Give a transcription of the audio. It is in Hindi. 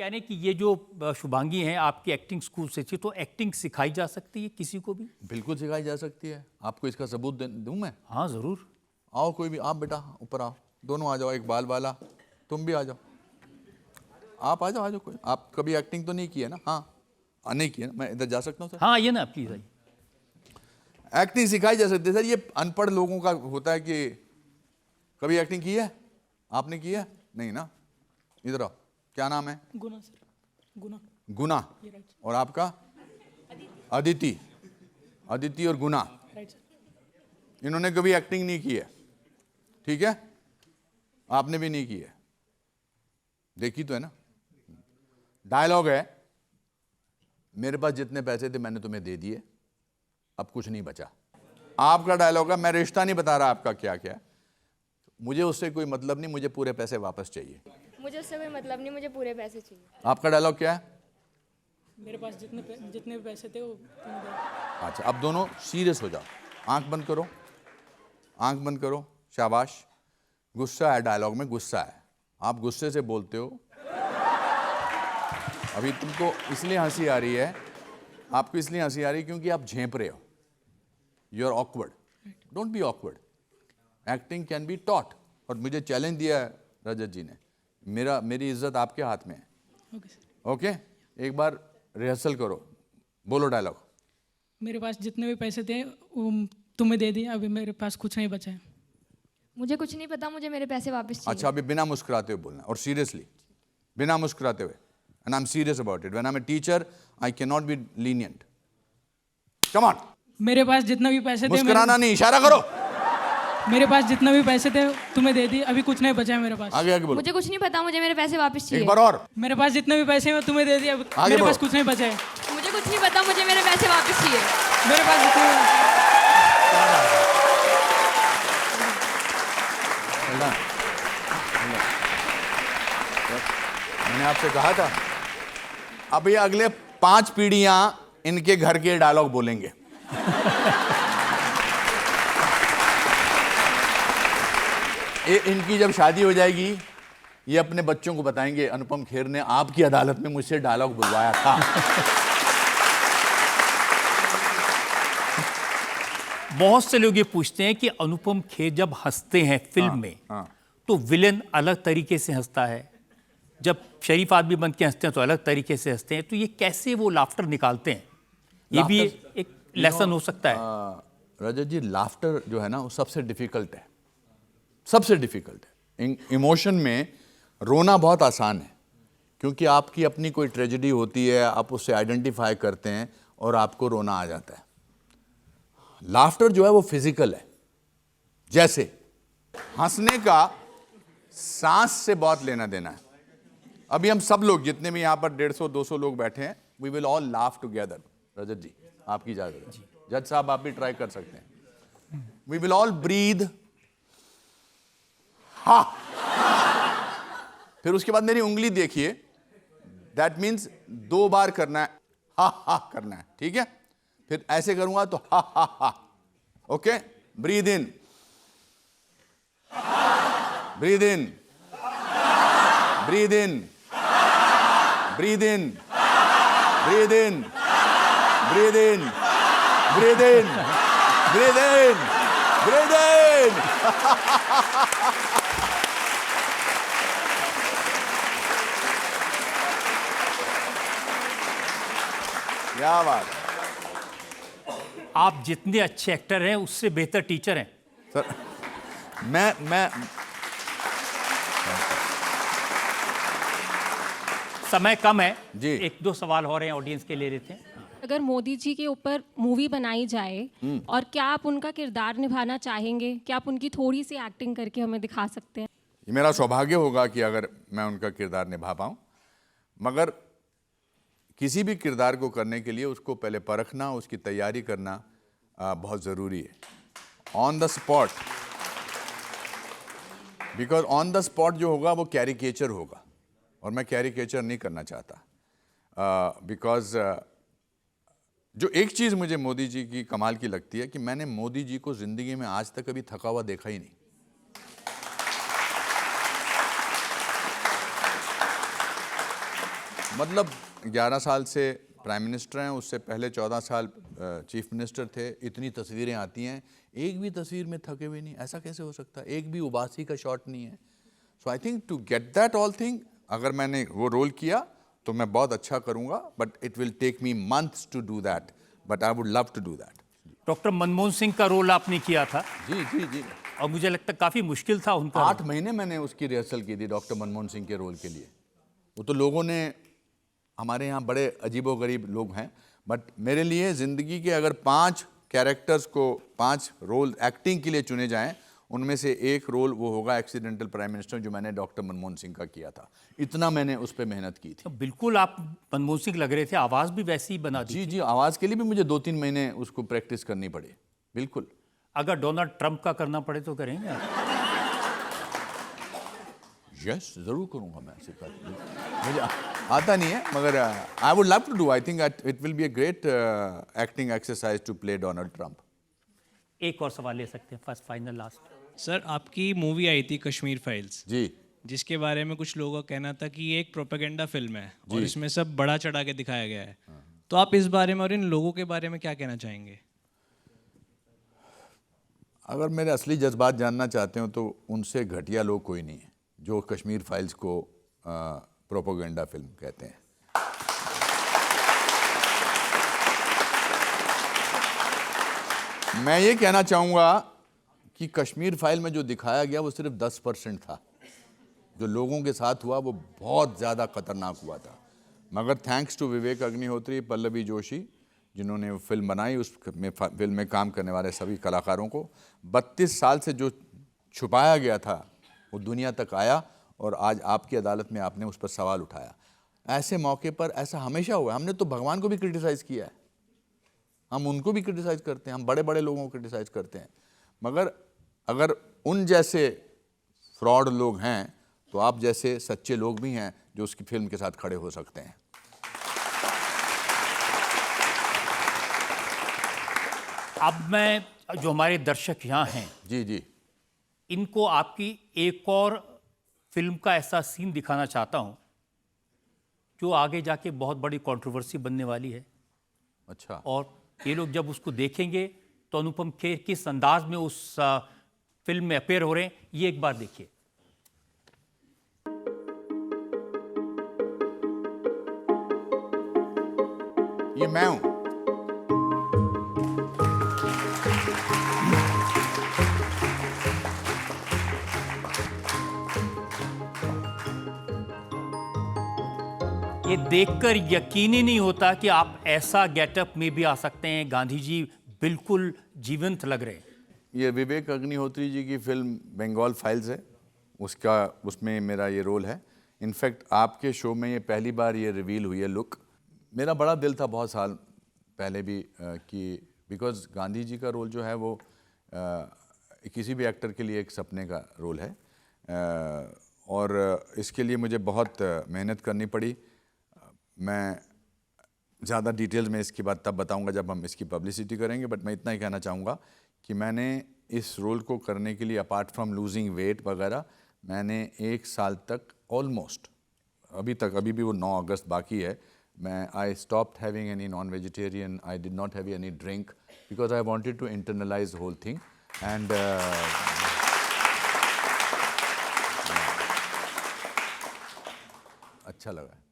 यानी कि ये जो शुभांगी हैं आपकी एक्टिंग स्कूल से थी, तो एक्टिंग सिखाई जा सकती है किसी को भी? बिल्कुल सिखाई जा सकती है। आपको इसका सबूत दूं मैं? हाँ ज़रूर। आओ कोई भी, आप बेटा ऊपर आओ, दोनों आ जाओ, इकबाल वाला तुम भी आ जाओ, आप आ जाओ कोई। आप कभी एक्टिंग तो नहीं की है ना? हाँ नहीं की है ना? मैं इधर जा सकता हूँ सर? हाँ आइए ना प्लीज़ आइए। एक्टिंग सिखाई जा सकती है सर। ये अनपढ़ लोगों का होता है कि कभी एक्टिंग की है? आपने की है? नहीं ना? इधर आओ, क्या नाम है? गुना सर, गुना। गुना। और आपका? अदिति। अदिति और गुना, राइट सर। इन्होंने कभी एक्टिंग नहीं की है, ठीक है? आपने भी नहीं की है, देखी तो है ना? डायलॉग है, मेरे पास जितने पैसे थे मैंने तुम्हें दे दिए, अब कुछ नहीं बचा। आपका डायलॉग है, मैं रिश्ता नहीं बता रहा आपका क्या क्या, मुझे उससे कोई मतलब नहीं, मुझे पूरे पैसे वापस चाहिए। मुझे उससे कोई मतलब नहीं, मुझे पूरे पैसे चाहिए। आपका डायलॉग क्या है? मेरे पास जितने भी पैसे थे वो तुमने दे। अच्छा, अब दोनों सीरियस हो जाओ, आंख बंद करो, आंख बंद करो, शाबाश। गुस्सा है डायलॉग में, गुस्सा है, आप गुस्से से बोलते हो। अभी तुमको इसलिए हंसी आ रही है, आपको इसलिए हंसी आ रही है क्योंकि आप झेप रहे हो, you are awkward. Don't be awkward, acting can be taught. और मुझे चैलेंज दिया है रजत जी ने, मेरी इज्जत आपके हाथ में है। Okay sir. ओके, एक बार रिहर्सल करो, बोलो डायलॉग। मेरे पास जितने भी पैसे थे वो तुम्हें दे दिए, अभी मेरे पास कुछ नहीं बचा है। मुझे कुछ नहीं पता, मुझे मेरे पैसे वापस चाहिए। अच्छा, अभी बिना मुस्कुराते हुए बोलना और सीरियसली, बिना मुस्कुराते हुए। And I am serious about it, when I am a teacher I can not be lenient. Come on. मेरे पास जितने भी पैसे थे, मुस्कुराना नहीं, इशारा करो। मेरे पास जितने भी पैसे थे तुम्हें दे दिए, अभी कुछ नहीं बचा है मेरे पास। आगे आगे बोलो, मुझे कुछ नहीं पता, मुझे मेरे पैसे वापस चाहिए। एक बार और। मेरे पास जितने भी पैसे हैं तुम्हें दे दिए, अब आगे मेरे बढ़ो। पास कुछ नहीं बचा है। मुझे कुछ नहीं पता, मुझे मेरे पैसे वापस चाहिए। मेरे पास जितने मैंने आपसे कहा था, अब ये अगले 5 पीढ़ियां इनके घर के डायलॉग बोलेंगे। इनकी जब शादी हो जाएगी, ये अपने बच्चों को बताएंगे अनुपम खेर ने आपकी अदालत में मुझसे डायलॉग बुलवाया था। बहुत से लोग ये पूछते हैं कि अनुपम खेर जब हंसते हैं फिल्म में, तो विलेन अलग तरीके से हंसता है, जब शरीफ आदमी बन के हंसते हैं तो अलग तरीके से हंसते हैं, तो ये कैसे वो लाफ्टर निकालते हैं? ये भी एक लेसन हो सकता है। रजत जी, लाफ्टर जो है ना वो सबसे डिफिकल्ट है, सबसे डिफिकल्ट है। इमोशन में रोना बहुत आसान है, क्योंकि आपकी अपनी कोई ट्रेजेडी होती है, आप उससे आइडेंटिफाई करते हैं और आपको रोना आ जाता है। लाफ्टर जो है वो फिजिकल है, जैसे हंसने का सांस से बहुत लेना देना है। अभी हम सब लोग जितने भी यहां पर 150-200 लोग बैठे हैं, we will all laugh together. Rajat ji, आपकी इजाजत है। जज साहब आप भी ट्राई कर सकते हैं। वी विल ऑल ब्रीद, हा। फिर उसके बाद मेरी उंगली देखिए, दैट मीन्स 2 बार करना है, हा हा करना है, ठीक है? फिर ऐसे करूंगा तो हा हा हा। Okay, breathe in, breathe in, breathe in, breathe in, breathe in, breathe in, breathe in, breathe in, breathe in. क्या बात है। आप जितने अच्छे एक्टर हैं उससे बेहतर टीचर हैं सर। मैं समय कम है जी, 1-2 सवाल हो रहे हैं, ऑडियंस के ले लेते हैं। अगर मोदी जी के ऊपर मूवी बनाई जाए और क्या आप उनका किरदार निभाना चाहेंगे? क्या आप उनकी थोड़ी सी एक्टिंग करके हमें दिखा सकते हैं? ये मेरा सौभाग्य होगा कि अगर मैं उनका किरदार निभा पाऊं, मगर किसी भी किरदार को करने के लिए उसको पहले परखना, उसकी तैयारी करना बहुत ज़रूरी है। On the spot, because on the spot जो होगा वो कैरिकेचर होगा, और मैं कैरिकेचर नहीं करना चाहता। बिकॉज जो एक चीज़ मुझे मोदी जी की कमाल की लगती है कि मैंने मोदी जी को ज़िंदगी में आज तक कभी थका हुआ देखा ही नहीं। मतलब 11 साल से प्राइम मिनिस्टर हैं, उससे पहले 14 साल चीफ मिनिस्टर थे। इतनी तस्वीरें आती हैं, एक भी तस्वीर में थके हुए नहीं, ऐसा कैसे हो सकता है? एक भी उबासी का शॉट नहीं है। So I think to get that all thing, अगर मैंने वो रोल किया तो मैं बहुत अच्छा करूँगा, but it will take me months to do that, but I would love to do that. Doctor Manmohan Singh का रोल आपने किया था जी जी जी। और मुझे लगता है काफ़ी मुश्किल था उनका। 8 महीने मैंने उसकी रिहर्सल की थी डॉक्टर मनमोहन सिंह के रोल के लिए। वो तो लोगों ने, हमारे यहाँ बड़े अजीबोगरीब लोग हैं, बट मेरे लिए ज़िंदगी के अगर 5 कैरेक्टर्स को 5 रोल एक्टिंग के लिए चुने जाएं, उनमें से एक रोल वो होगा एक्सीडेंटल प्राइम मिनिस्टर, जो मैंने डॉक्टर मनमोहन सिंह का किया था। इतना मैंने उस पर मेहनत की थी। तो बिल्कुल आप मनमोहन सिंह लग रहे थे, आवाज़ भी वैसी ही बना दी। जी जी, आवाज़ के लिए भी मुझे 2-3 महीने उसको प्रैक्टिस करनी पड़ी। बिल्कुल। अगर डोनाल्ड ट्रंप का करना पड़े तो करेंगे आप? यस, ज़रूर करूँगा मैं, ऐसी बात नहीं। मुझे आता नहीं है, मगर I would love to do. I think it will be a great acting exercise to play Donald Trump. एक और सवाल ले सकते हैं, फर्स्ट फाइनल लास्ट। सर, आपकी मूवी आई थी कश्मीर फाइल्स, जी जिसके बारे में कुछ लोगों का कहना था कि ये एक प्रोपेगेंडा फिल्म है और इसमें सब बड़ा चढ़ा के दिखाया गया है। तो आप इस बारे में और इन लोगों के बारे में क्या कहना चाहेंगे? अगर मेरे असली जज्बात जानना चाहते हो तो उनसे घटिया लोग कोई नहीं है जो कश्मीर फाइल्स को प्रोपेगेंडा फिल्म कहते हैं। मैं ये कहना चाहूँगा कि कश्मीर फाइल में जो दिखाया गया वो सिर्फ 10% था। जो लोगों के साथ हुआ वो बहुत ज़्यादा खतरनाक हुआ था। मगर थैंक्स टू विवेक अग्निहोत्री, पल्लवी जोशी, जिन्होंने वो फिल्म बनाई, उस फिल्म में काम करने वाले सभी कलाकारों को, 32 साल से जो छुपाया गया था वो दुनिया तक आया और आज आपकी अदालत में आपने उस पर सवाल उठाया। ऐसे मौके पर ऐसा हमेशा हुआ है। हमने तो भगवान को भी क्रिटिसाइज़ किया है, हम उनको भी क्रिटिसाइज़ करते हैं, हम बड़े बड़े लोगों को क्रिटिसाइज़ करते हैं। मगर अगर उन जैसे फ्रॉड लोग हैं तो आप जैसे सच्चे लोग भी हैं जो उसकी फिल्म के साथ खड़े हो सकते हैं। अब मैं, जो हमारे दर्शक यहाँ हैं, जी जी, इनको आपकी एक और फिल्म का ऐसा सीन दिखाना चाहता हूँ जो आगे जाके बहुत बड़ी कंट्रोवर्सी बनने वाली है। अच्छा। और ये लोग जब उसको देखेंगे तो अनुपम खेर किस अंदाज में उस फिल्म में अपेयर हो रहे हैं, ये एक बार देखिए। ये मैं हूं। ये देखकर यकीन ही नहीं होता कि आप ऐसा गेटअप में भी आ सकते हैं। गांधी जी बिल्कुल जीवंत लग रहे हैं। ये विवेक अग्निहोत्री जी की फिल्म बंगाल फाइल्स है, उसमें मेरा ये रोल है। इनफैक्ट आपके शो में ये पहली बार ये रिवील हुई है लुक। मेरा बड़ा दिल था बहुत साल पहले भी कि बिकॉज गांधी जी का रोल जो है वो किसी भी एक्टर के लिए एक सपने का रोल है, और इसके लिए मुझे बहुत मेहनत करनी पड़ी। मैं ज़्यादा डिटेल्स में इसकी बात तब बताऊंगा जब हम इसकी पब्लिसिटी करेंगे, बट मैं इतना ही कहना चाहूँगा कि मैंने इस रोल को करने के लिए अपार्ट फ्रॉम लूजिंग वेट वगैरह, मैंने 1 साल तक ऑलमोस्ट अभी भी वो 9 अगस्त बाकी है, मैं I stopped having any non vegetarian, I did not have any drink because I wanted to internalise whole thing and अच्छा लगा।